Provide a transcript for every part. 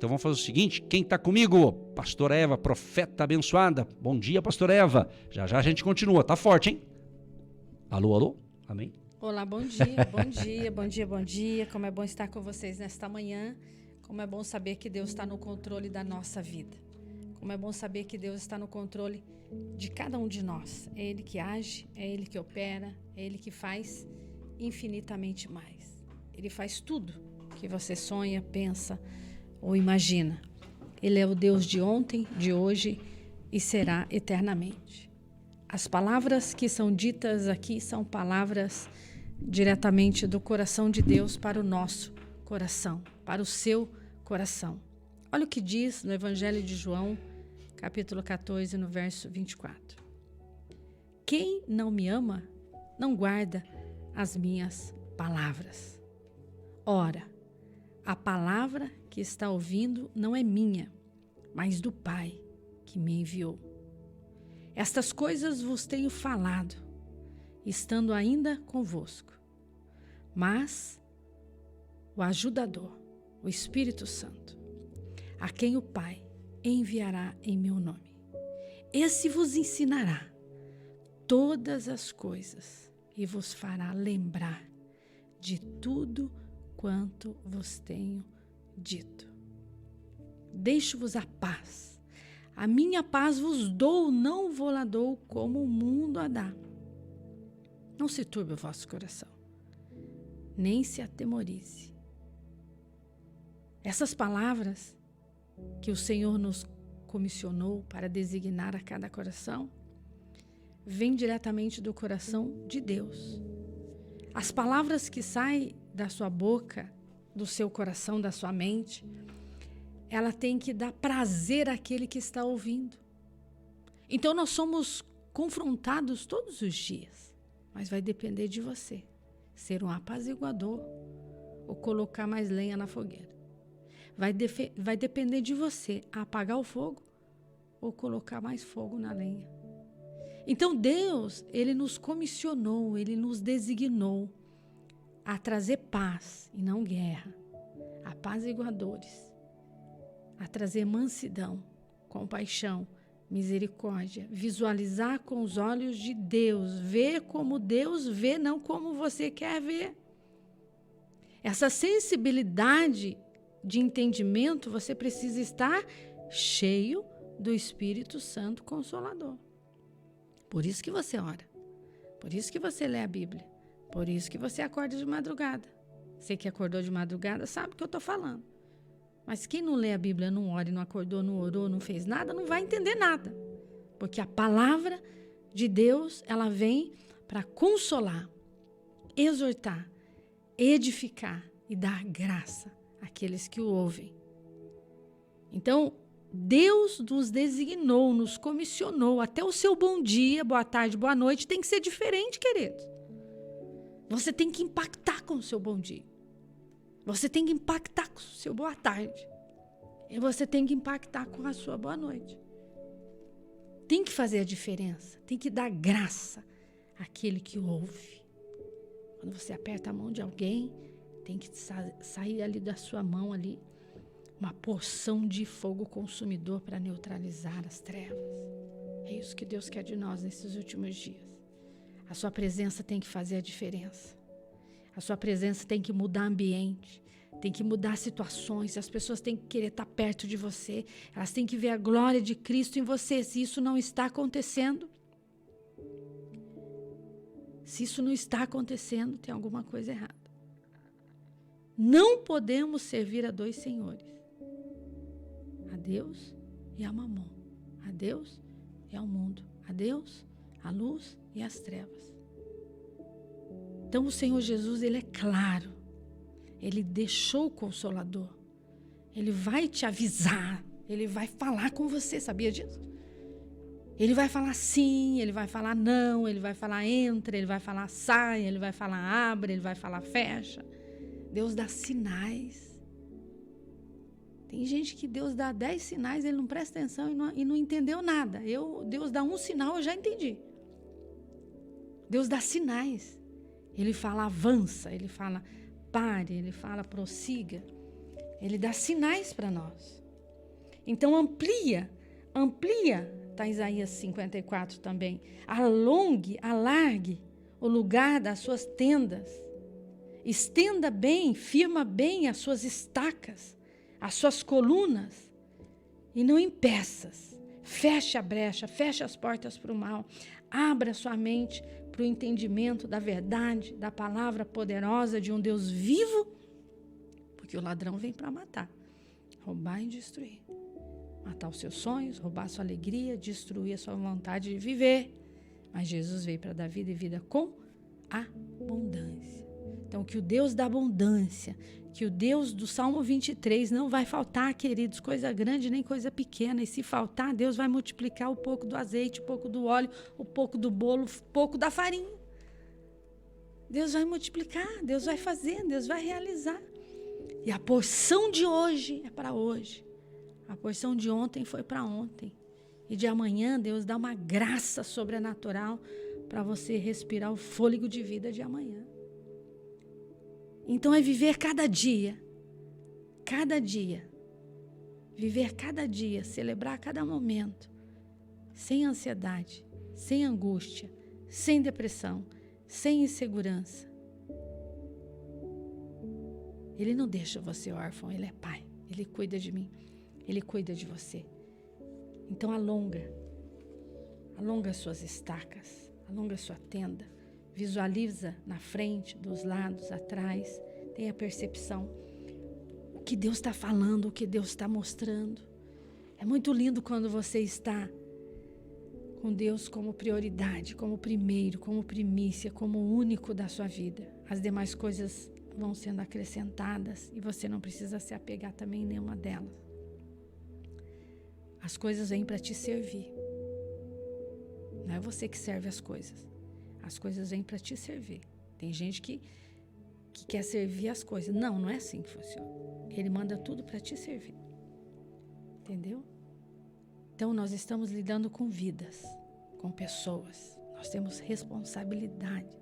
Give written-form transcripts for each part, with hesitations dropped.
Então vamos fazer o seguinte, quem está comigo? Pastora Eva, profeta abençoada. Bom dia, pastora Eva. Já já a gente continua, tá forte, hein? Alô, alô? Amém? Olá, bom dia, bom dia, bom dia, bom dia. Como é bom estar com vocês nesta manhã. Como é bom saber que Deus está no controle da nossa vida. Como é bom saber que Deus está no controle de cada um de nós. É Ele que age, é Ele que opera, é Ele que faz infinitamente mais. Ele faz tudo que você sonha, pensa ou imagina. Ele é o Deus de ontem, de hoje e será eternamente. As palavras que são ditas aqui são palavras diretamente do coração de Deus para o nosso coração, para o seu coração. Olha o que diz no Evangelho de João, capítulo 14, no verso 24. Quem não me ama, não guarda as minhas palavras. Ora, a palavra que está ouvindo não é minha, mas do Pai que me enviou. Estas coisas vos tenho falado, estando ainda convosco. Mas o ajudador, o Espírito Santo, a quem o Pai enviará em meu nome, esse vos ensinará todas as coisas e vos fará lembrar de tudo quanto vos tenho dito. Deixo-vos a paz. A minha paz vos dou, não vou-la dou como o mundo a dá. Não se turbe o vosso coração, nem se atemorize. Essas palavras que o Senhor nos comissionou para designar a cada coração, vêm diretamente do coração de Deus. As palavras que saem da sua boca, do seu coração, da sua mente, ela tem que dar prazer àquele que está ouvindo. Então nós somos confrontados todos os dias, mas vai depender de você ser um apaziguador ou colocar mais lenha na fogueira. Vai depender de você apagar o fogo ou colocar mais fogo na lenha. Então Deus, Ele nos comissionou, Ele nos designou a trazer paz e não guerra, apaziguadores, a trazer mansidão, compaixão, misericórdia, visualizar com os olhos de Deus, ver como Deus vê, não como você quer ver. Essa sensibilidade de entendimento, você precisa estar cheio do Espírito Santo Consolador. Por isso que você ora, por isso que você lê a Bíblia, por isso que você acorda de madrugada. Você que acordou de madrugada sabe o que eu estou falando. Mas quem não lê a Bíblia, não ora, não acordou, não orou, não fez nada, não vai entender nada. Porque a palavra de Deus, ela vem para consolar, exortar, edificar e dar graça àqueles que o ouvem. Então, Deus nos designou, nos comissionou. Até o seu bom dia, boa tarde, boa noite tem que ser diferente, querido. Você tem que impactar com o seu bom dia. Você tem que impactar com o seu boa tarde. E você tem que impactar com a sua boa noite. Tem que fazer a diferença. Tem que dar graça àquele que ouve. Quando você aperta a mão de alguém, tem que sair ali da sua mão ali uma porção de fogo consumidor para neutralizar as trevas. É isso que Deus quer de nós nesses últimos dias. A sua presença tem que fazer a diferença. A sua presença tem que mudar ambiente, tem que mudar situações. As pessoas têm que querer estar perto de você. Elas têm que ver a glória de Cristo em você. Se isso não está acontecendo, tem alguma coisa errada. Não podemos servir a dois senhores. A Deus e a Mamon. A Deus e ao mundo. A Deus, a luz e as trevas. Então o Senhor Jesus, Ele é claro. Ele deixou o Consolador. Ele vai te avisar. Ele vai falar com você, sabia disso? Ele vai falar sim, ele vai falar não, ele vai falar entra, ele vai falar sai, ele vai falar abre, ele vai falar fecha. Deus dá sinais. Tem gente que Deus dá 10 sinais, ele não presta atenção e não entendeu nada. Deus dá um sinal, eu já entendi. Deus dá sinais. Ele fala avança, ele fala pare, ele fala prossiga. Ele dá sinais para nós. Então amplia, está em Isaías 54 também. Alargue o lugar das suas tendas. Estenda bem, firma bem as suas estacas, as suas colunas, e não impeças. Feche a brecha, feche as portas para o mal. Abra sua mente para o entendimento da verdade, da palavra poderosa de um Deus vivo, porque o ladrão vem para matar, roubar e destruir. Matar os seus sonhos, roubar a sua alegria, destruir a sua vontade de viver. Mas Jesus veio para dar vida e vida com abundância. Então, que o Deus da abundância, que o Deus do Salmo 23 não vai faltar, queridos, coisa grande nem coisa pequena. E se faltar, Deus vai multiplicar um pouco do azeite, um pouco do óleo, um pouco do bolo, um pouco da farinha. Deus vai multiplicar, Deus vai fazer, Deus vai realizar. E a porção de hoje é para hoje. A porção de ontem foi para ontem. E de amanhã, Deus dá uma graça sobrenatural para você respirar o fôlego de vida de amanhã. Então é viver cada dia, viver cada dia, celebrar cada momento, sem ansiedade, sem angústia, sem depressão, sem insegurança. Ele não deixa você órfão, Ele é Pai, Ele cuida de mim, Ele cuida de você. Então alonga as suas estacas, alonga a sua tenda, visualiza na frente, dos lados, atrás, tenha percepção. O que Deus está falando, o que Deus está mostrando. É muito lindo quando você está com Deus como prioridade, como primeiro, como primícia, como único da sua vida. As demais coisas vão sendo acrescentadas e você não precisa se apegar também em nenhuma delas. As coisas vêm para te servir. Não é você que serve as coisas. As coisas vêm para te servir. Tem gente que quer servir as coisas. Não é assim que funciona. Ele manda tudo para te servir. Entendeu? Então, nós estamos lidando com vidas, com pessoas. Nós temos responsabilidade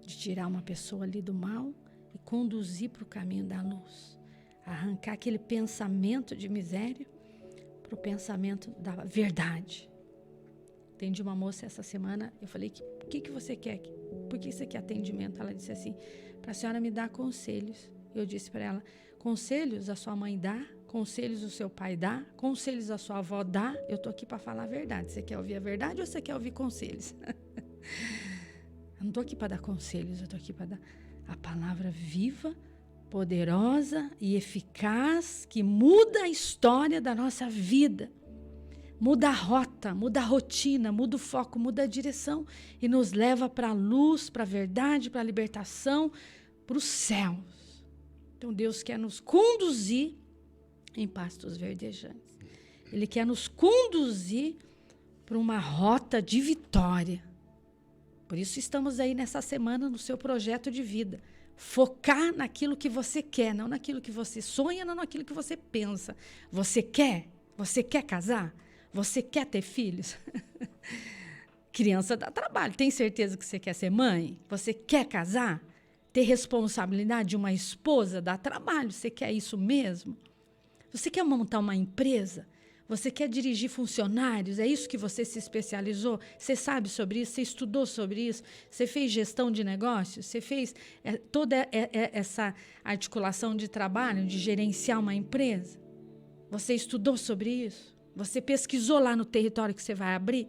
de tirar uma pessoa ali do mal e conduzir para o caminho da luz. Arrancar aquele pensamento de miséria para o pensamento da verdade. Atendi uma moça essa semana, eu falei, o que você quer? Por que você quer atendimento? Ela disse assim, para a senhora me dar conselhos. Eu disse para ela, conselhos a sua mãe dá, conselhos o seu pai dá, conselhos a sua avó dá, eu estou aqui para falar a verdade. Você quer ouvir a verdade ou você quer ouvir conselhos? Eu não estou aqui para dar conselhos, eu estou aqui para dar a palavra viva, poderosa e eficaz, que muda a história da nossa vida. Muda a rota, muda a rotina, muda o foco, muda a direção e nos leva para a luz, para a verdade, para a libertação, para os céus. Então Deus quer nos conduzir em pastos verdejantes. Ele quer nos conduzir para uma rota de vitória. Por isso estamos aí nessa semana no seu projeto de vida. Focar naquilo que você quer, não naquilo que você sonha, não naquilo que você pensa. Você quer? Você quer casar? Você quer ter filhos? Criança dá trabalho. Tem certeza que você quer ser mãe? Você quer casar? Ter responsabilidade de uma esposa dá trabalho. Você quer isso mesmo? Você quer montar uma empresa? Você quer dirigir funcionários? É isso que você se especializou? Você sabe sobre isso? Você estudou sobre isso? Você fez gestão de negócios? Você fez toda essa articulação de trabalho, de gerenciar uma empresa? Você estudou sobre isso? Você pesquisou lá no território que você vai abrir?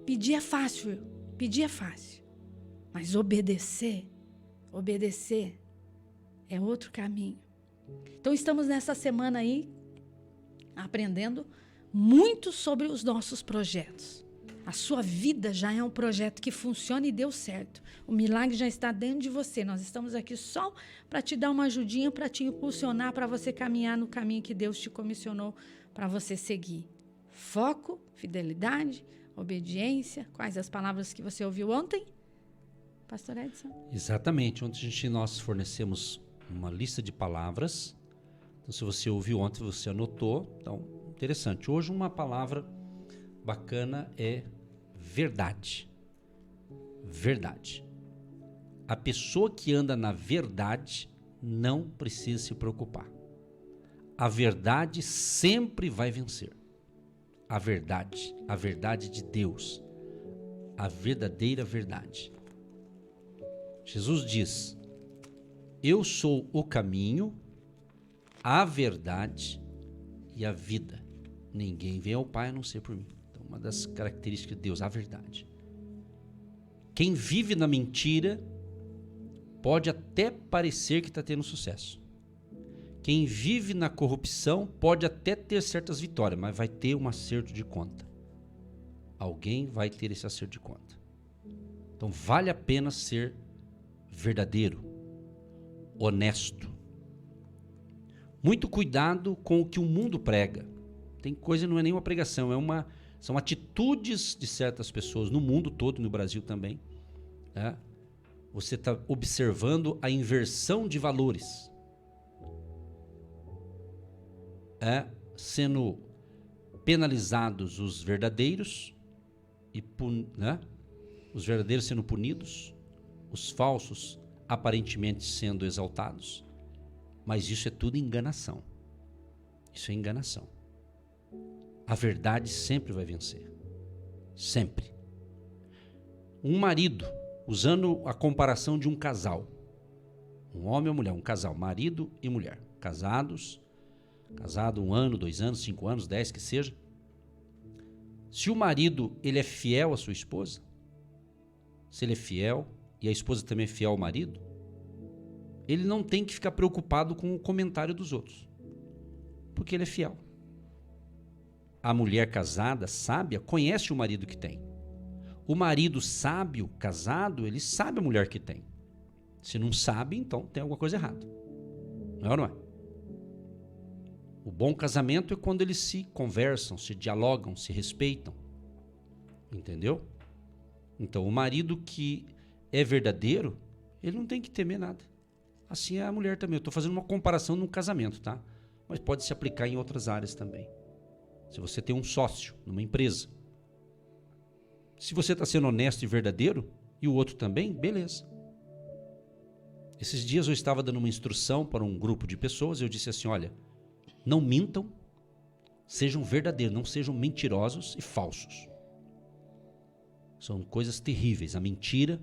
Pedir é fácil, mas obedecer é outro caminho. Então estamos nessa semana aí aprendendo muito sobre os nossos projetos. A sua vida já é um projeto que funciona e deu certo. O milagre já está dentro de você. Nós estamos aqui só para te dar uma ajudinha, para te impulsionar, para você caminhar no caminho que Deus te comissionou para você seguir. Foco, fidelidade, obediência. Quais as palavras que você ouviu ontem, Pastor Edson? Exatamente. Ontem nós fornecemos uma lista de palavras. Então, se você ouviu ontem, você anotou. Então, interessante. Hoje uma palavra bacana é verdade. Verdade. A pessoa que anda na verdade não precisa se preocupar. A verdade sempre vai vencer. A verdade de Deus, a verdadeira verdade. Jesus diz: eu sou o caminho, a verdade e a vida. Ninguém vem ao Pai a não ser por mim. Então, uma das características de Deus, a verdade. Quem vive na mentira pode até parecer que está tendo sucesso. Quem vive na corrupção pode até ter certas vitórias, mas vai ter um acerto de conta. Alguém vai ter esse acerto de conta. Então vale a pena ser verdadeiro, honesto. Muito cuidado com o que o mundo prega. Tem coisa, não é nenhuma pregação, são atitudes de certas pessoas no mundo todo, no Brasil também. Você está observando a inversão de valores. Sendo penalizados os verdadeiros, os verdadeiros sendo punidos, os falsos aparentemente sendo exaltados. Mas isso é tudo enganação. Isso é enganação. A verdade sempre vai vencer. Sempre. Um marido, usando a comparação de um casal, um homem ou mulher, um casal, marido e mulher, casado 1 ano, 2 anos, 5 anos, 10, que seja. Se o marido ele é fiel à sua esposa, se ele é fiel e a esposa também é fiel ao marido, ele não tem que ficar preocupado com o comentário dos outros, porque ele é fiel. A mulher casada, sábia, conhece o marido que tem. O marido sábio, casado, ele sabe a mulher que tem. Se não sabe, então tem alguma coisa errada. Não é ou não é? O bom casamento é quando eles se conversam, se dialogam, se respeitam. Entendeu? Então, o marido que é verdadeiro, ele não tem que temer nada. Assim é a mulher também. Eu estou fazendo uma comparação num casamento, tá? Mas pode se aplicar em outras áreas também. Se você tem um sócio numa empresa, se você está sendo honesto e verdadeiro, e o outro também, beleza. Esses dias eu estava dando uma instrução para um grupo de pessoas, eu disse assim, olha, não mintam, sejam verdadeiros, não sejam mentirosos e falsos. São coisas terríveis, a mentira,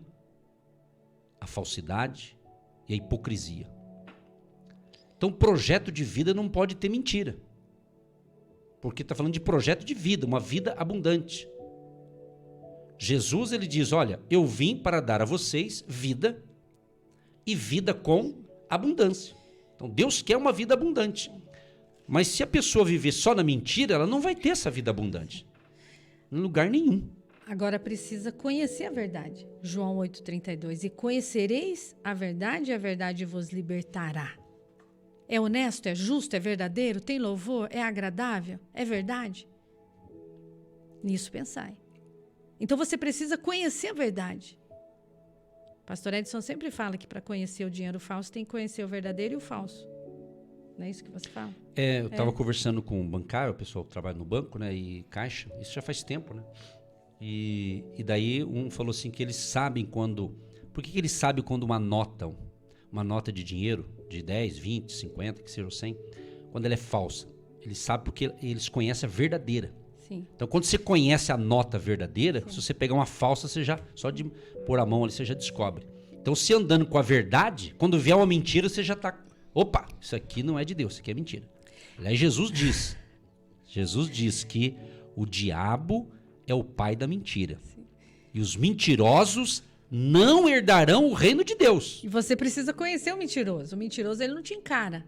a falsidade e a hipocrisia. Então, projeto de vida não pode ter mentira. Porque está falando de projeto de vida, uma vida abundante. Jesus, ele diz, olha, eu vim para dar a vocês vida e vida com abundância. Então, Deus quer uma vida abundante. Mas se a pessoa viver só na mentira, ela não vai ter essa vida abundante. Em lugar nenhum. Agora precisa conhecer a verdade. João 8,32. E conhecereis a verdade e a verdade vos libertará. É honesto, é justo, é verdadeiro, tem louvor, é agradável, é verdade? Nisso pensai. Então você precisa conhecer a verdade. Pastor Edson sempre fala que para conhecer o dinheiro falso tem que conhecer o verdadeiro e o falso. Não é isso que você fala? Eu estava conversando com um bancário, o pessoal que trabalha no banco, né, e caixa, isso já faz tempo, né? E daí um falou assim que eles sabem quando... Por que eles sabem quando uma nota de dinheiro, de 10, 20, 50, que seja 100, quando ela é falsa? Eles sabem porque eles conhecem a verdadeira. Sim. Então, quando você conhece a nota verdadeira, Sim. se você pegar uma falsa, você já, só de pôr a mão ali, você já descobre. Então, se andando com a verdade, quando vier uma mentira, você já está... Opa, isso aqui não é de Deus, isso aqui é mentira. Aliás, Jesus diz que o diabo é o pai da mentira. Sim. E os mentirosos não herdarão o reino de Deus. E você precisa conhecer o mentiroso. O mentiroso, ele não te encara.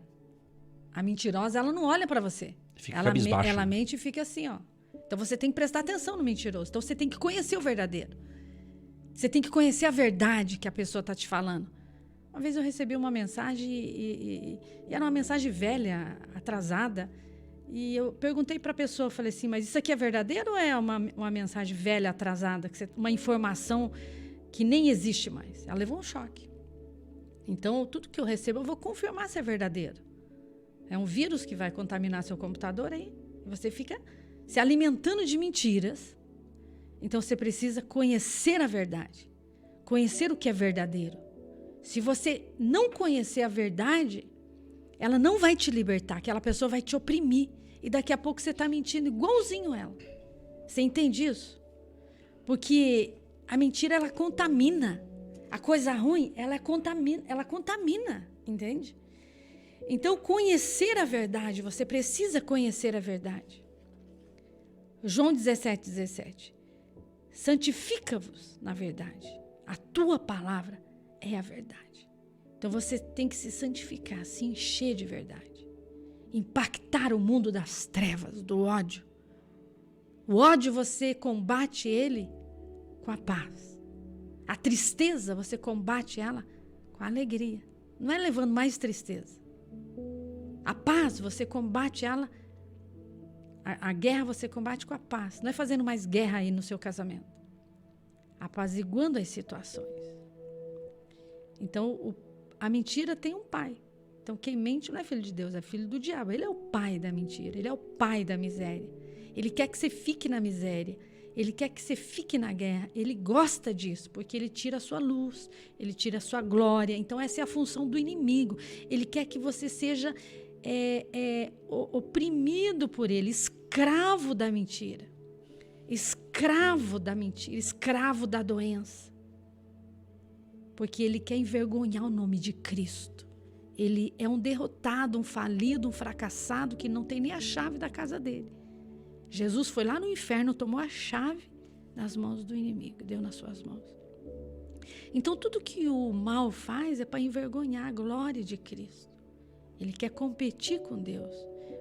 A mentirosa, ela não olha para você. Fica cabisbaixo. Ela mente e fica assim, ó. Então você tem que prestar atenção no mentiroso. Então você tem que conhecer o verdadeiro. Você tem que conhecer a verdade que a pessoa está te falando. Uma vez eu recebi uma mensagem e era uma mensagem velha, atrasada. E eu perguntei para a pessoa, falei assim, mas isso aqui é verdadeiro ou é uma mensagem velha, atrasada? Uma informação que nem existe mais? Ela levou um choque. Então, tudo que eu recebo, eu vou confirmar se é verdadeiro. É um vírus que vai contaminar seu computador aí. E você fica se alimentando de mentiras. Então, você precisa conhecer a verdade. Conhecer o que é verdadeiro. Se você não conhecer a verdade, ela não vai te libertar, aquela pessoa vai te oprimir. E daqui a pouco você está mentindo igualzinho ela. Você entende isso? Porque a mentira, ela contamina. A coisa ruim, ela contamina, entende? Então, conhecer a verdade, você precisa conhecer a verdade. João 17:17. Santifica-vos na verdade. A tua palavra é a verdade. Então, você tem que se santificar, se encher de verdade. Impactar o mundo das trevas, do ódio. O ódio, você combate ele com a paz. A tristeza, você combate ela com a alegria. Não é levando mais tristeza. A paz, você combate ela. A guerra, você combate com a paz. Não é fazendo mais guerra aí no seu casamento. Apaziguando as situações. Então, a mentira tem um pai. Então, quem mente não é filho de Deus, é filho do diabo. Ele é o pai da mentira, ele é o pai da miséria. Ele quer que você fique na miséria. Ele quer que você fique na guerra. Ele gosta disso, porque ele tira a sua luz, ele tira a sua glória. Então, essa é a função do inimigo. Ele quer que você seja oprimido por ele, escravo da mentira. Escravo da mentira, escravo da doença. Porque ele quer envergonhar o nome de Cristo. Ele é um derrotado, um falido, um fracassado que não tem nem a chave da casa dele. Jesus foi lá no inferno, tomou a chave das mãos do inimigo, deu nas suas mãos. Então, tudo que o mal faz é para envergonhar a glória de Cristo. Ele quer competir com Deus,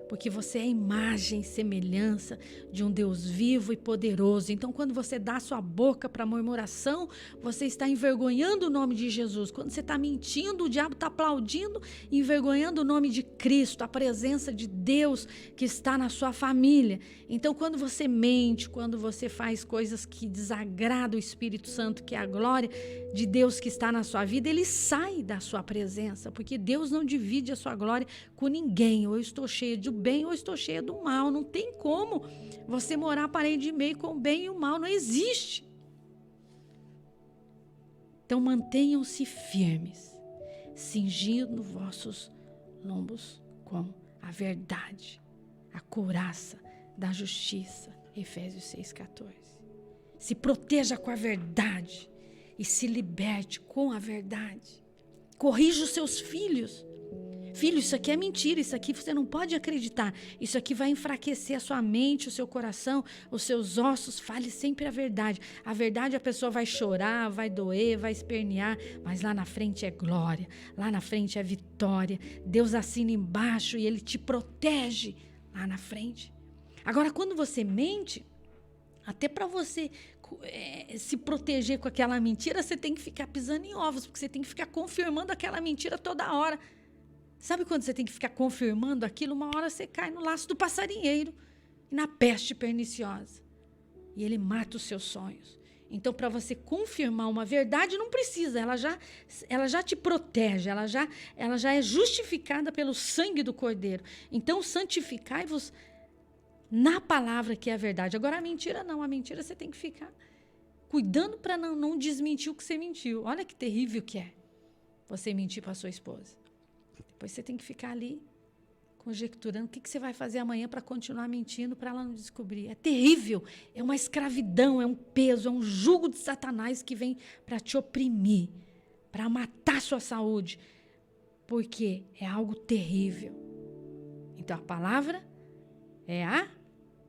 porque você é a imagem e semelhança de um Deus vivo e poderoso. Então, quando você dá sua boca para murmuração, você está envergonhando o nome de Jesus. Quando você está mentindo, o diabo está aplaudindo, envergonhando o nome de Cristo, a presença de Deus que está na sua família. Então, quando você mente, quando você faz coisas que desagradam o Espírito Santo, que é a glória de Deus que está na sua vida, ele sai da sua presença, porque Deus não divide a sua glória com ninguém. Ou eu estou cheia de bem ou estou cheia do mal. Não tem como você morar parede e meio com o bem e o mal. Não existe. Então mantenham-se firmes, cingindo vossos lombos com a verdade, a couraça da justiça. Efésios 6,14. Se proteja com a verdade e se liberte com a verdade. Corrija os seus filhos. Filho, isso aqui é mentira, isso aqui você não pode acreditar. Isso aqui vai enfraquecer a sua mente, o seu coração, os seus ossos. Fale sempre a verdade. A verdade, a pessoa vai chorar, vai doer, vai espernear, mas lá na frente é glória, lá na frente é vitória. Deus assina embaixo e Ele te protege lá na frente. Agora, quando você mente, até para você se proteger com aquela mentira, você tem que ficar pisando em ovos, porque você tem que ficar confirmando aquela mentira toda hora. Sabe quando você tem que ficar confirmando aquilo? Uma hora você cai no laço do passarinheiro e na peste perniciosa. E ele mata os seus sonhos. Então, para você confirmar uma verdade, não precisa. Ela já te protege. Ela já é justificada pelo sangue do Cordeiro. Então, santificai-vos na palavra que é a verdade. Agora, a mentira não. A mentira você tem que ficar cuidando para não desmentir o que você mentiu. Olha que terrível que é você mentir para sua esposa. Depois você tem que ficar ali conjecturando o que você vai fazer amanhã para continuar mentindo, para ela não descobrir. É terrível, é uma escravidão, é um peso, é um jugo de Satanás que vem para te oprimir, para matar sua saúde, porque é algo terrível. Então a palavra é a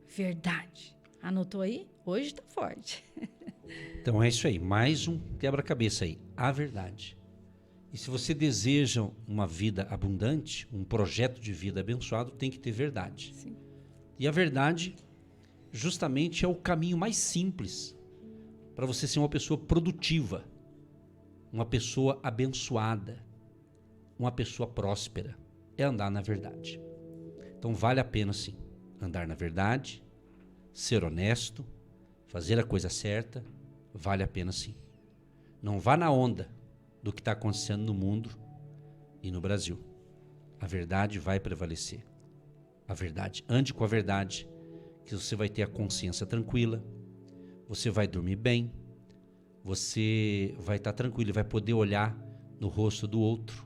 verdade. Anotou aí? Hoje está forte. Então é isso aí, mais um quebra-cabeça aí, a verdade. E se você deseja uma vida abundante, um projeto de vida abençoado, tem que ter verdade. Sim. E a verdade, justamente, é o caminho mais simples para você ser uma pessoa produtiva, uma pessoa abençoada, uma pessoa próspera. É andar na verdade. Então vale a pena, sim, andar na verdade, ser honesto, fazer a coisa certa, vale a pena, sim. Não vá na onda do que está acontecendo no mundo e no Brasil. A verdade vai prevalecer. A verdade. Ande com a verdade, que você vai ter a consciência tranquila, você vai dormir bem, você vai estar tranquilo e vai poder olhar no rosto do outro.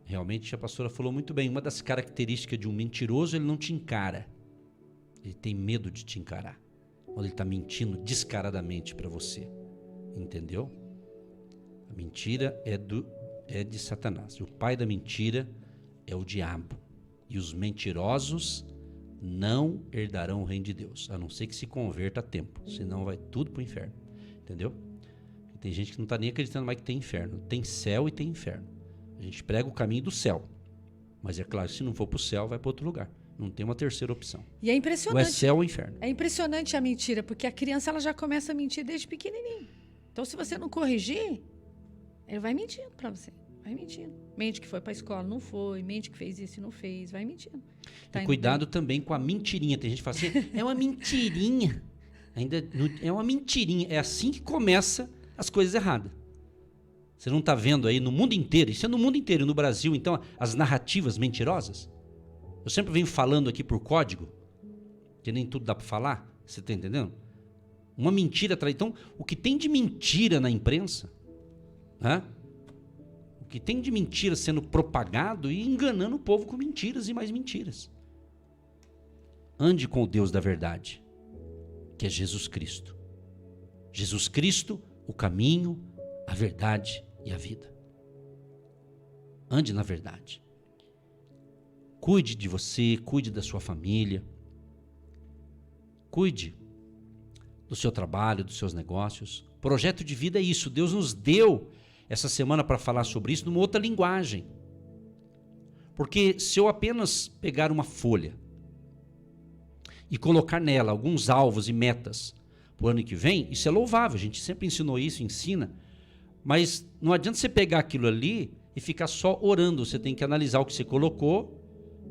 Realmente a pastora falou muito bem. Uma das características de um mentiroso, ele não te encara. Ele tem medo de te encarar. Quando ele está mentindo descaradamente para você. Entendeu? A mentira é de Satanás. O pai da mentira é o diabo. E os mentirosos não herdarão o reino de Deus, a não ser que se converta a tempo. Senão vai tudo para o inferno. Entendeu? E tem gente que não está nem acreditando mais que tem inferno. Tem céu e tem inferno. A gente prega o caminho do céu. Mas é claro, se não for para o céu, vai para outro lugar. Não tem uma terceira opção. E é impressionante. Ou é céu ou inferno. É impressionante a mentira, porque a criança ela já começa a mentir desde pequenininho. Então, se você não corrigir, ele vai mentindo para você. Vai mentindo. Mente que foi para a escola, não foi. Mente que fez isso e não fez. Vai mentindo. Tá e cuidado também com a mentirinha. Tem gente que fala assim, é uma mentirinha. É uma mentirinha. É assim que começa as coisas erradas. Você não está vendo aí no mundo inteiro, isso é no mundo inteiro, no Brasil, então, as narrativas mentirosas? Eu sempre venho falando aqui por código, que nem tudo dá para falar, você está entendendo? Uma mentira atrás. Então, o que tem de mentira na imprensa, né? O que tem de mentira sendo propagado e enganando o povo com mentiras e mais mentiras. Ande com o Deus da verdade, que é Jesus Cristo. Jesus Cristo, o caminho, a verdade e a vida. Ande na verdade. Cuide de você, cuide da sua família. Cuide do seu trabalho, dos seus negócios. Projeto de vida é isso. Deus nos deu essa semana para falar sobre isso numa outra linguagem. Porque se eu apenas pegar uma folha e colocar nela alguns alvos e metas para o ano que vem, isso é louvável. A gente sempre ensinou isso, ensina. Mas não adianta você pegar aquilo ali e ficar só orando. Você tem que analisar o que você colocou.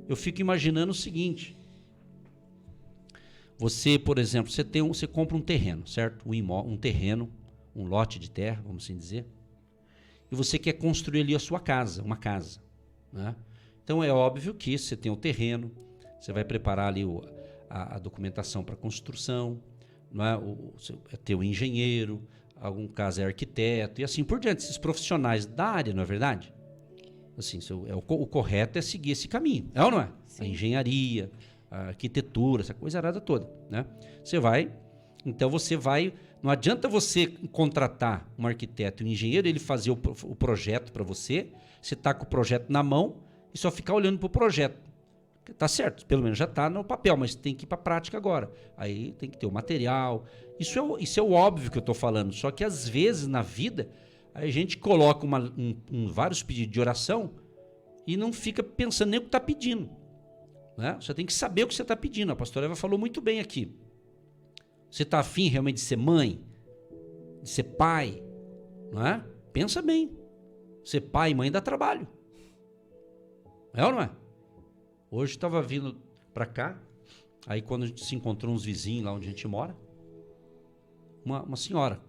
Eu fico imaginando o seguinte. Você, por exemplo, você compra um terreno, certo? Um terreno, um lote de terra, vamos assim dizer. E você quer construir ali a sua casa, uma casa, né? Então é óbvio que você tem o terreno, você vai preparar ali a documentação para construção, não é? É ter um engenheiro, algum caso é arquiteto e assim por diante, esses profissionais da área, não é verdade? Assim, o correto é seguir esse caminho, é ou não é? Sim. A engenharia, a arquitetura, essa coisa arada toda, né? Então você vai, não adianta você contratar um arquiteto e um engenheiro, ele fazer o projeto para você está com o projeto na mão e só ficar olhando para o projeto. Tá certo, pelo menos já está no papel, mas tem que ir para a prática agora. Aí tem que ter o material. Isso é o óbvio que eu estou falando, só que às vezes na vida a gente coloca vários pedidos de oração e não fica pensando nem o que está pedindo, né? Você tem que saber o que você está pedindo. A pastora Eva falou muito bem aqui. Você está afim realmente de ser mãe? De ser pai? Não é? Pensa bem. Ser pai e mãe dá trabalho. É ou não é? Hoje estava vindo para cá, aí quando a gente se encontrou uns vizinhos lá onde a gente mora, uma senhora,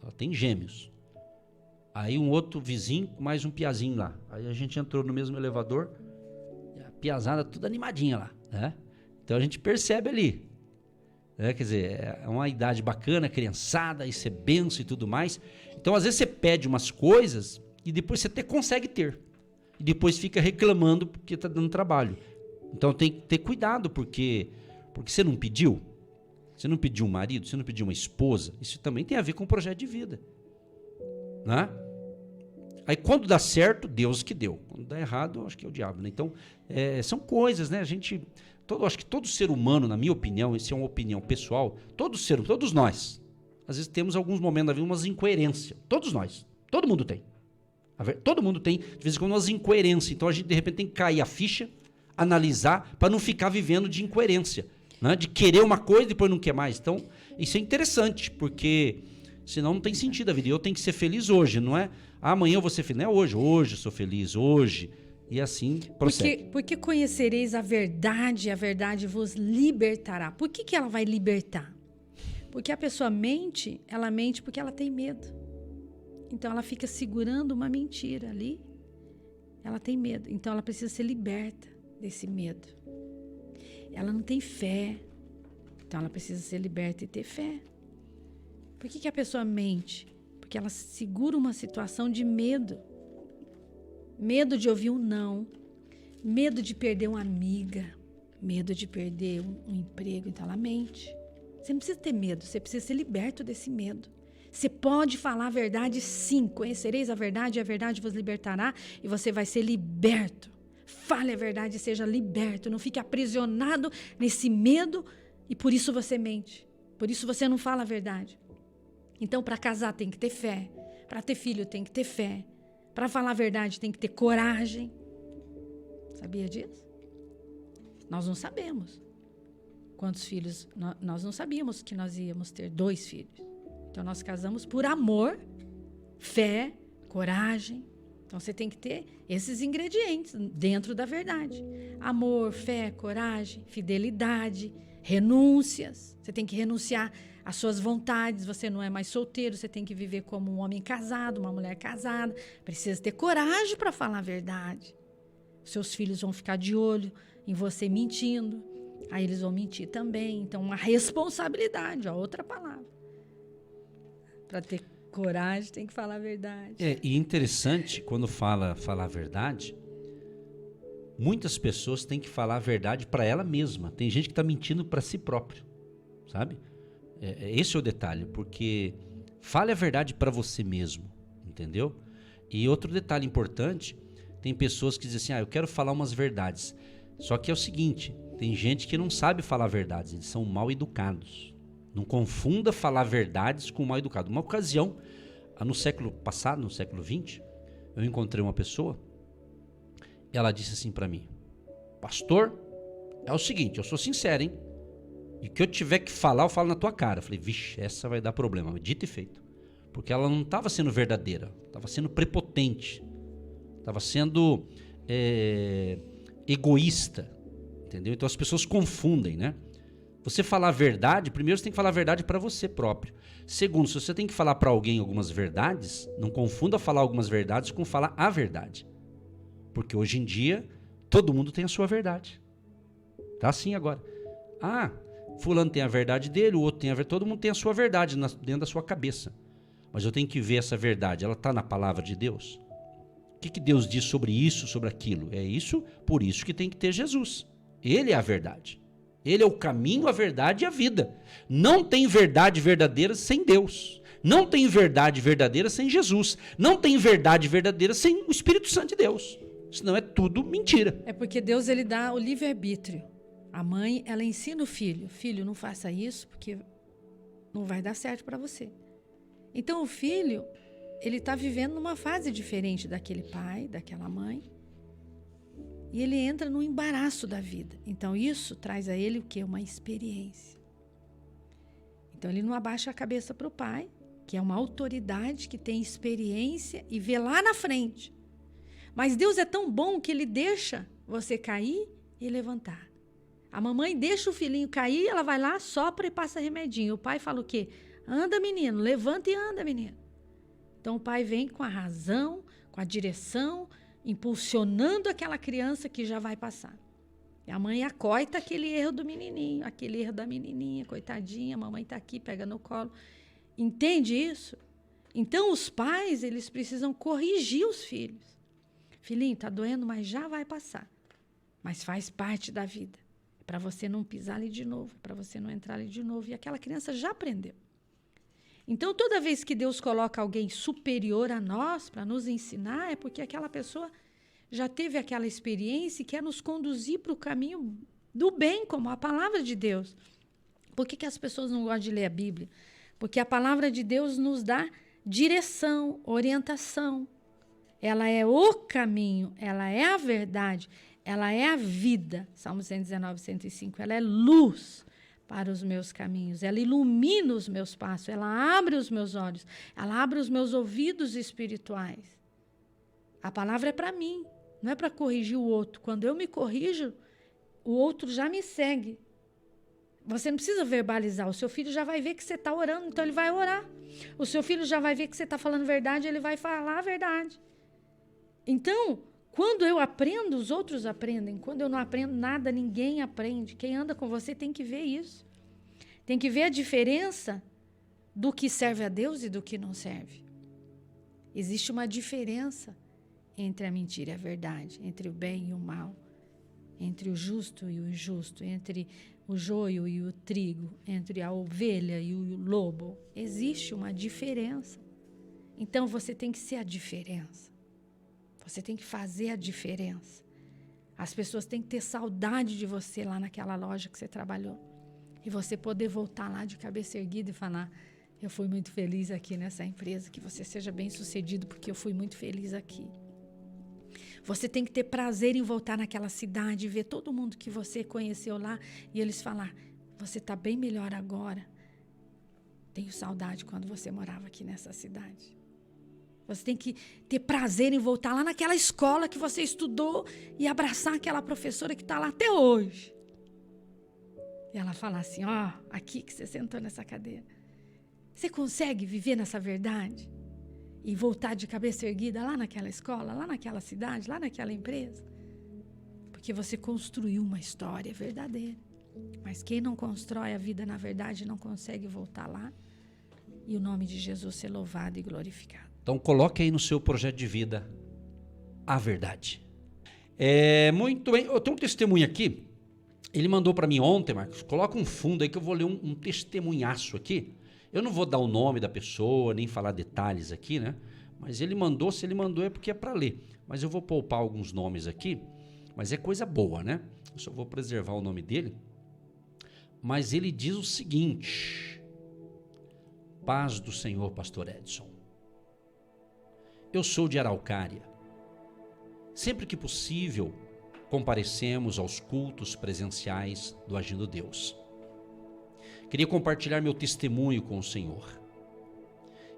ela tem gêmeos. Aí um outro vizinho, mais um piazinho lá. Aí a gente entrou no mesmo elevador, e a piazada toda animadinha lá, né? Então a gente percebe ali, né? Quer dizer, é uma idade bacana, criançada, isso é benção e tudo mais. Então às vezes você pede umas coisas e depois você até consegue ter. E depois fica reclamando porque está dando trabalho. Então tem que ter cuidado, porque você não pediu. Você não pediu um marido, você não pediu uma esposa. Isso também tem a ver com o projeto de vida, né? Aí quando dá certo, Deus que deu. Quando dá errado, acho que é o diabo, né? Então, são coisas, né? Acho que todo ser humano, na minha opinião, isso é uma opinião pessoal, todos nós, às vezes temos alguns momentos da vida umas incoerências. Todos nós. Todo mundo tem. Todo mundo tem, de vez em quando, umas incoerências. Então a gente, de repente, tem que cair a ficha, analisar, para não ficar vivendo de incoerência, né? De querer uma coisa e depois não quer mais. Então, isso é interessante, porque senão não tem sentido a vida. E eu tenho que ser feliz hoje, não é? Amanhã eu vou ser feliz. Não é hoje. Hoje eu sou feliz, hoje. E assim prossegue. Porque conhecereis a verdade vos libertará. Por que ela vai libertar? Porque a pessoa mente, ela mente porque ela tem medo. Então ela fica segurando uma mentira ali. Ela tem medo. Então ela precisa ser liberta desse medo. Ela não tem fé. Então ela precisa ser liberta e ter fé. Por que a pessoa mente? Porque ela segura uma situação de medo. medo de ouvir um não, medo de perder uma amiga, medo de perder um emprego. Então ela mente. Você não precisa ter medo, você precisa ser liberto desse medo. Você pode falar a verdade, sim. Conhecereis a verdade e a verdade vos libertará e você vai ser liberto. Fale a verdade e seja liberto. Não fique aprisionado nesse medo e por isso você mente. Por isso você não fala a verdade. Então, para casar tem que ter fé. Para ter filho tem que ter fé. Para falar a verdade tem que ter coragem. Sabia disso? Nós não sabemos quantos filhos. Nós não sabíamos que nós íamos ter 2 filhos. Então, nós casamos por amor, fé, coragem. Então, você tem que ter esses ingredientes dentro da verdade. Amor, fé, coragem, fidelidade, renúncias. Você tem que renunciar às suas vontades. Você não é mais solteiro, você tem que viver como um homem casado, uma mulher casada. Precisa ter coragem para falar a verdade. Seus filhos vão ficar de olho em você mentindo. Aí eles vão mentir também. Então, uma responsabilidade, ó, outra palavra. Para ter coragem, tem que falar a verdade. E interessante, quando fala a verdade, muitas pessoas têm que falar a verdade para ela mesma. Tem gente que está mentindo para si próprio, sabe? Esse é o detalhe, porque fale a verdade para você mesmo, entendeu? E outro detalhe importante, tem pessoas que dizem assim, eu quero falar umas verdades. Só que é o seguinte, tem gente que não sabe falar verdades, eles são mal educados. Não confunda falar verdades com mal educado. Uma ocasião, no século passado, no século XX, eu encontrei uma pessoa, ela disse assim para mim, pastor, é o seguinte, eu sou sincero, hein? E o que eu tiver que falar, eu falo na tua cara. Eu falei, vixe, essa vai dar problema. Dito e feito. Porque ela não estava sendo verdadeira, estava sendo prepotente, estava sendo egoísta, entendeu? Então as pessoas confundem, né? Você falar a verdade, primeiro você tem que falar a verdade para você próprio. Segundo, se você tem que falar para alguém algumas verdades, não confunda falar algumas verdades com falar a verdade. Porque hoje em dia, todo mundo tem a sua verdade. Tá assim agora. Fulano tem a verdade dele, o outro tem a verdade. Todo mundo tem a sua verdade dentro da sua cabeça. Mas eu tenho que ver essa verdade. Ela está na palavra de Deus? O que Deus diz sobre isso, sobre aquilo? É isso, por isso que tem que ter Jesus. Ele é a verdade. Ele é o caminho, a verdade e a vida. Não tem verdade verdadeira sem Deus. Não tem verdade verdadeira sem Jesus. Não tem verdade verdadeira sem o Espírito Santo de Deus. Senão é tudo mentira. É porque Deus, ele dá o livre-arbítrio. A mãe, ela ensina o filho. Filho, não faça isso porque não vai dar certo para você. Então o filho, ele está vivendo numa fase diferente daquele pai, daquela mãe. E ele entra no embaraço da vida. Então isso traz a ele o quê? Uma experiência. Então ele não abaixa a cabeça para o pai, que é uma autoridade que tem experiência e vê lá na frente. Mas Deus é tão bom que ele deixa você cair e levantar. A mamãe deixa o filhinho cair, ela vai lá, sopra e passa remedinho. O pai fala o quê? Anda, menino, levanta e anda, menino. Então o pai vem com a razão, com a direção, impulsionando aquela criança que já vai passar. E a mãe acoita aquele erro do menininho, aquele erro da menininha, coitadinha, a mamãe está aqui, pega no colo. Entende isso? Então os pais, eles precisam corrigir os filhos. Filhinho, está doendo, mas já vai passar. Mas faz parte da vida. Para você não pisar ali de novo, para você não entrar ali de novo. E aquela criança já aprendeu. Então, toda vez que Deus coloca alguém superior a nós para nos ensinar, é porque aquela pessoa já teve aquela experiência e quer nos conduzir para o caminho do bem, como a palavra de Deus. Por que as pessoas não gostam de ler a Bíblia? Porque a palavra de Deus nos dá direção, orientação. Ela é o caminho, ela é a verdade, ela é a vida. Salmo 119, 105. Ela é luz para os meus caminhos, ela ilumina os meus passos, ela abre os meus olhos, ela abre os meus ouvidos espirituais. A palavra é para mim, não é para corrigir o outro. Quando eu me corrijo, o outro já me segue. Você não precisa verbalizar, o seu filho já vai ver que você está orando, então ele vai orar. O seu filho já vai ver que você está falando verdade, ele vai falar a verdade. Então, quando eu aprendo, os outros aprendem. Quando eu não aprendo nada, ninguém aprende. Quem anda com você tem que ver isso. Tem que ver a diferença do que serve a Deus e do que não serve. Existe uma diferença entre a mentira e a verdade, entre o bem e o mal, entre o justo e o injusto, entre o joio e o trigo, entre a ovelha e o lobo. Existe uma diferença. Então você tem que ser a diferença. Você tem que fazer a diferença. As pessoas têm que ter saudade de você lá naquela loja que você trabalhou. E você poder voltar lá de cabeça erguida e falar: eu fui muito feliz aqui nessa empresa, que você seja bem sucedido porque eu fui muito feliz aqui. Você tem que ter prazer em voltar naquela cidade e ver todo mundo que você conheceu lá e eles falar: você está bem melhor agora. Tenho saudade quando você morava aqui nessa cidade. Você tem que ter prazer em voltar lá naquela escola que você estudou e abraçar aquela professora que está lá até hoje. E ela falar assim: ó, aqui que você sentou nessa cadeira. Você consegue viver nessa verdade? E voltar de cabeça erguida lá naquela escola, lá naquela cidade, lá naquela empresa? Porque você construiu uma história verdadeira. Mas quem não constrói a vida na verdade não consegue voltar lá. E o nome de Jesus ser louvado e glorificado. Então coloque aí no seu projeto de vida a verdade. Muito bem, eu tenho um testemunho aqui. Ele mandou para mim ontem, Marcos, coloca um fundo aí que eu vou ler um testemunhaço aqui. Eu não vou dar o nome da pessoa, nem falar detalhes aqui, né? Mas ele mandou, se ele mandou é porque é para ler. Mas eu vou poupar alguns nomes aqui, mas é coisa boa, né? Eu só vou preservar o nome dele. Mas ele diz o seguinte: paz do Senhor, pastor Edson. Eu sou de Araucária. Sempre que possível, comparecemos aos cultos presenciais do Agindo Deus. Queria compartilhar meu testemunho com o Senhor.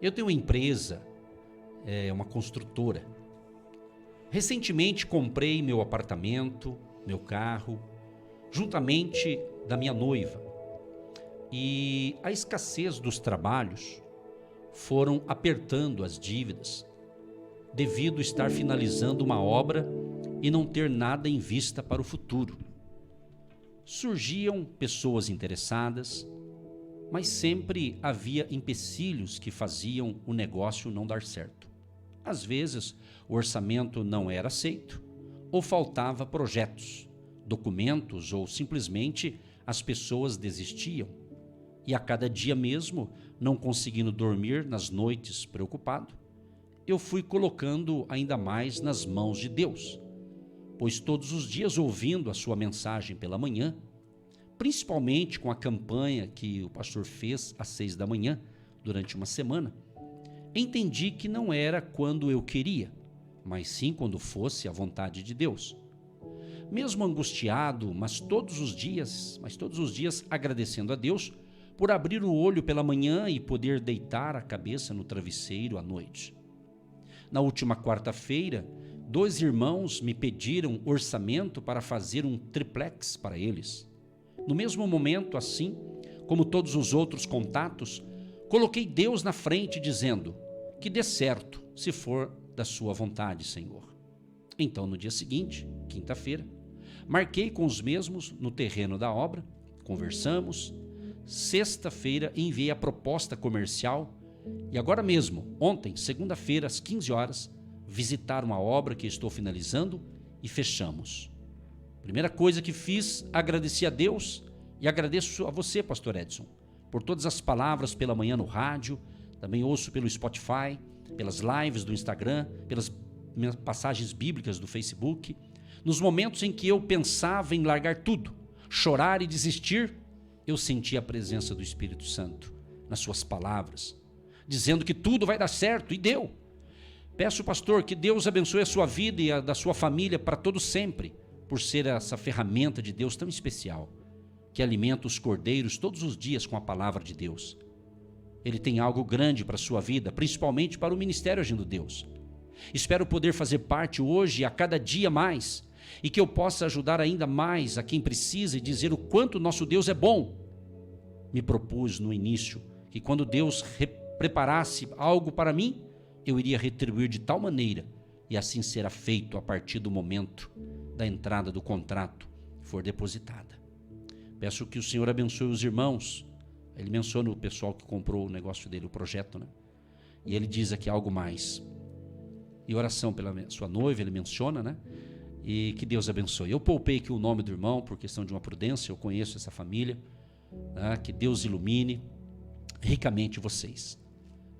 Eu tenho uma empresa, uma construtora. Recentemente comprei meu apartamento, meu carro, juntamente da minha noiva. E a escassez dos trabalhos foram apertando as dívidas, devido estar finalizando uma obra e não ter nada em vista para o futuro. Surgiam pessoas interessadas, mas sempre havia empecilhos que faziam o negócio não dar certo. Às vezes, o orçamento não era aceito, ou faltava projetos, documentos, ou simplesmente as pessoas desistiam. E a cada dia mesmo, não conseguindo dormir nas noites preocupado, eu fui colocando ainda mais nas mãos de Deus, pois todos os dias ouvindo a sua mensagem pela manhã, principalmente com a campanha que o pastor fez às 6 da manhã, durante uma semana, entendi que não era quando eu queria, mas sim quando fosse a vontade de Deus. Mesmo angustiado, mas todos os dias agradecendo a Deus por abrir o olho pela manhã e poder deitar a cabeça no travesseiro à noite. Na última quarta-feira, 2 irmãos me pediram orçamento para fazer um triplex para eles. No mesmo momento, assim como todos os outros contatos, coloquei Deus na frente dizendo: que dê certo, se for da sua vontade, Senhor. Então, no dia seguinte, quinta-feira, marquei com os mesmos no terreno da obra, conversamos. Sexta-feira enviei a proposta comercial e agora mesmo, ontem, segunda-feira, às 15 horas, visitaram a obra que estou finalizando e fechamos. Primeira coisa que fiz, agradeci a Deus e agradeço a você, pastor Edson, por todas as palavras pela manhã no rádio, também ouço pelo Spotify, pelas lives do Instagram, pelas minhas passagens bíblicas do Facebook. Nos momentos em que eu pensava em largar tudo, chorar e desistir, eu senti a presença do Espírito Santo nas suas palavras, dizendo que tudo vai dar certo, e deu. Peço, pastor, que Deus abençoe a sua vida e a da sua família para todo sempre, por ser essa ferramenta de Deus tão especial, que alimenta os cordeiros todos os dias com a palavra de Deus. Ele tem algo grande para a sua vida, principalmente para o Ministério Agindo Deus. Espero poder fazer parte hoje e a cada dia mais, e que eu possa ajudar ainda mais a quem precisa e dizer o quanto nosso Deus é bom. Me propus no início que quando Deus preparasse algo para mim, eu iria retribuir de tal maneira, e assim será feito a partir do momento da entrada do contrato for depositada. Peço que o Senhor abençoe os irmãos. Ele menciona o pessoal que comprou o negócio dele, o projeto, né? E ele diz aqui algo mais. e oração pela sua noiva, ele menciona, né? E que Deus abençoe. Eu poupei aqui o nome do irmão por questão de uma prudência, eu conheço essa família, né? Que Deus ilumine ricamente vocês.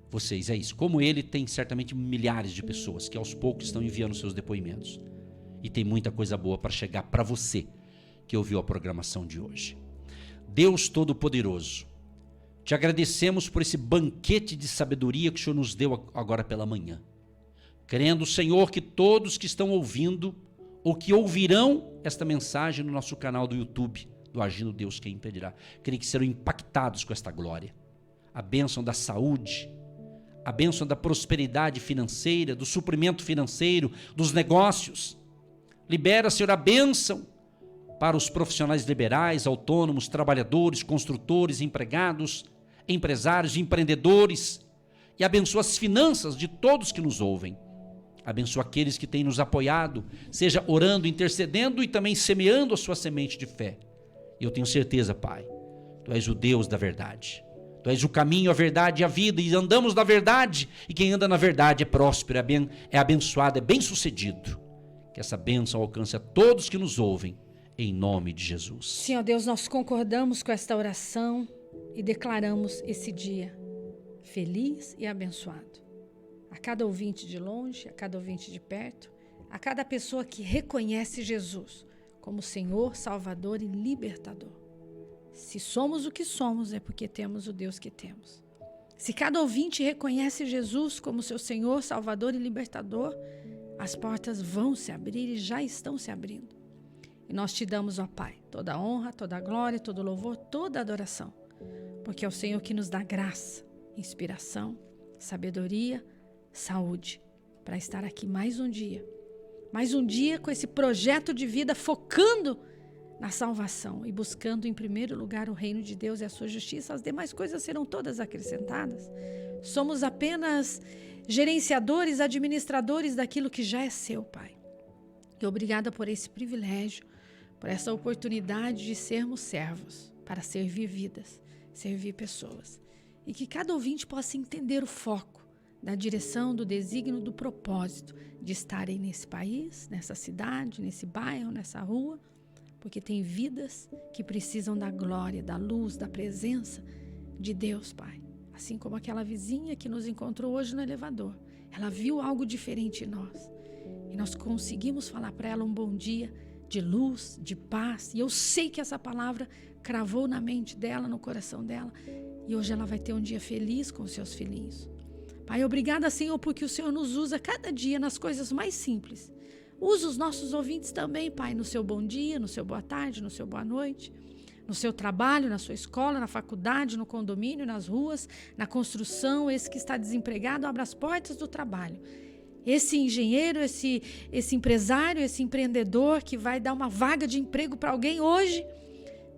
Vocês, é isso. Como ele, tem certamente milhares de pessoas que aos poucos estão enviando seus depoimentos. E tem muita coisa boa para chegar para você que ouviu a programação de hoje. Deus Todo-Poderoso, te agradecemos por esse banquete de sabedoria que o Senhor nos deu agora pela manhã. Crendo, Senhor, que todos que estão ouvindo ou que ouvirão esta mensagem no nosso canal do YouTube, do Agindo Deus Quem Impedirá, creio que serão impactados com esta glória. A bênção da saúde, a bênção da prosperidade financeira, do suprimento financeiro, dos negócios. Libera, Senhor, a bênção para os profissionais liberais, autônomos, trabalhadores, construtores, empregados, empresários, empreendedores, e abençoa as finanças de todos que nos ouvem. Abençoa aqueles que têm nos apoiado, seja orando, intercedendo e também semeando a sua semente de fé. E eu tenho certeza, Pai, Tu és o Deus da verdade. Tu és o caminho, a verdade e a vida, e andamos na verdade, e quem anda na verdade é próspero, é abençoado, é bem-sucedido. Que essa bênção alcance a todos que nos ouvem, em nome de Jesus. Senhor Deus, nós concordamos com esta oração e declaramos esse dia feliz e abençoado. A cada ouvinte de longe, a cada ouvinte de perto, a cada pessoa que reconhece Jesus como Senhor, Salvador e Libertador. Se somos o que somos, é porque temos o Deus que temos. Se cada ouvinte reconhece Jesus como seu Senhor, Salvador e Libertador, as portas vão se abrir e já estão se abrindo. E nós te damos, ó Pai, toda a honra, toda a glória, todo o louvor, toda a adoração, porque é o Senhor que nos dá graça, inspiração, sabedoria, saúde, para estar aqui mais um dia com esse projeto de vida focando na salvação e buscando em primeiro lugar o reino de Deus e a sua justiça. As demais coisas serão todas acrescentadas. Somos apenas gerenciadores, administradores daquilo que já é seu, Pai. E obrigada por esse privilégio, por essa oportunidade de sermos servos para servir vidas, servir pessoas. E que cada ouvinte possa entender o foco da direção, do desígnio, do propósito de estarem nesse país, nessa cidade, nesse bairro, nessa rua, porque tem vidas que precisam da glória, da luz, da presença de Deus, Pai. Assim como aquela vizinha que nos encontrou hoje no elevador. Ela viu algo diferente em nós. E nós conseguimos falar para ela um bom dia de luz, de paz. E eu sei que essa palavra cravou na mente dela, no coração dela. E hoje ela vai ter um dia feliz com os seus filhinhos. Pai, obrigada, Senhor, porque o Senhor nos usa cada dia nas coisas mais simples. Usa os nossos ouvintes também, Pai, no seu bom dia, no seu boa tarde, no seu boa noite, no seu trabalho, na sua escola, na faculdade, no condomínio, nas ruas, na construção. Esse que está desempregado, abra as portas do trabalho. Esse engenheiro, esse empresário, esse empreendedor que vai dar uma vaga de emprego para alguém hoje,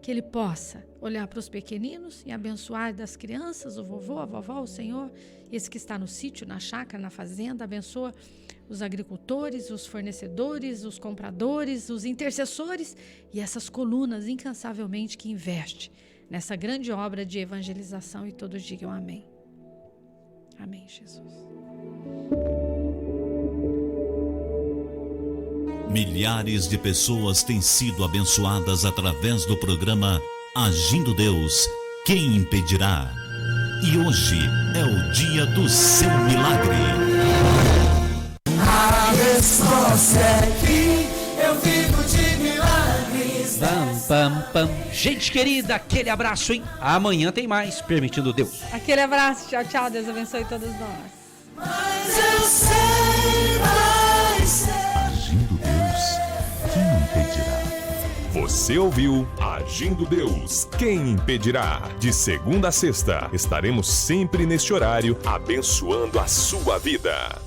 que ele possa olhar para os pequeninos e abençoar das crianças, o vovô, a vovó, o Senhor, esse que está no sítio, na chácara, na fazenda, abençoa os agricultores, os fornecedores, os compradores, os intercessores e essas colunas incansavelmente que investe nessa grande obra de evangelização, e todos digam amém. Amém, Jesus. Milhares de pessoas têm sido abençoadas através do programa Agindo Deus, Quem Impedirá? E hoje é o dia do seu milagre. A resposta é que eu vivo de milagres. Gente querida, aquele abraço, hein? Amanhã tem mais, permitindo Deus. Aquele abraço, tchau, tchau. Deus abençoe todos nós. Mas eu sei, vai ser. Agindo Deus, quem impedirá? Você ouviu Agindo Deus, Quem Impedirá? De segunda a sexta, estaremos sempre neste horário, abençoando a sua vida.